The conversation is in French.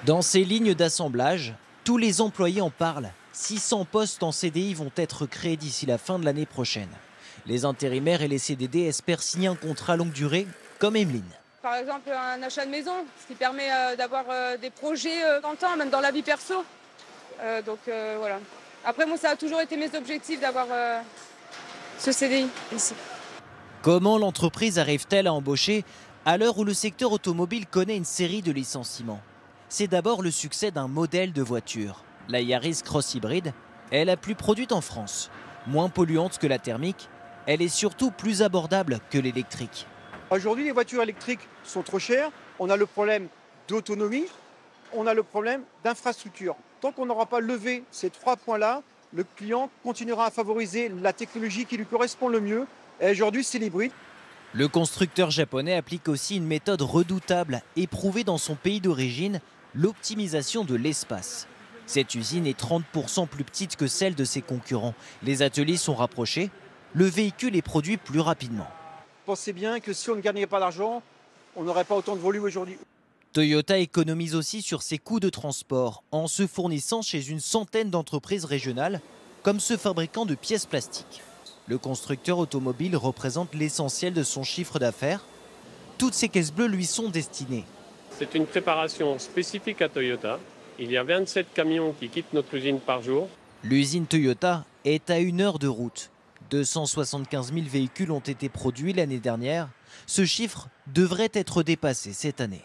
Dans ces lignes d'assemblage, tous les employés en parlent. 600 postes en CDI vont être créés d'ici la fin de l'année prochaine. Les intérimaires et les CDD espèrent signer un contrat longue durée, comme Emeline. Par exemple, un achat de maison, ce qui permet d'avoir des projets dans le temps, même dans la vie perso. Voilà. Après, moi, ça a toujours été mes objectifs d'avoir ce CDI ici. Comment l'entreprise arrive-t-elle à embaucher à l'heure où le secteur automobile connaît une série de licenciements? C'est d'abord le succès d'un modèle de voiture. La Yaris Cross Hybrid est la plus produite en France. Moins polluante que la thermique, elle est surtout plus abordable que l'électrique. Aujourd'hui, les voitures électriques sont trop chères. On a le problème d'autonomie, on a le problème d'infrastructure. Tant qu'on n'aura pas levé ces 3 points-là, le client continuera à favoriser la technologie qui lui correspond le mieux. Et aujourd'hui, c'est l'hybride. Le constructeur japonais applique aussi une méthode redoutable, éprouvée dans son pays d'origine, l'optimisation de l'espace. Cette usine est 30% plus petite que celle de ses concurrents. Les ateliers sont rapprochés, le véhicule est produit plus rapidement. Pensez bien que si on ne gagnait pas d'argent, on n'aurait pas autant de volume aujourd'hui. Toyota économise aussi sur ses coûts de transport en se fournissant chez une centaine d'entreprises régionales, comme ce fabricant de pièces plastiques. Le constructeur automobile représente l'essentiel de son chiffre d'affaires. Toutes ces caisses bleues lui sont destinées. C'est une préparation spécifique à Toyota. Il y a 27 camions qui quittent notre usine par jour. L'usine Toyota est à 1 heure de route. 275 000 véhicules ont été produits l'année dernière. Ce chiffre devrait être dépassé cette année.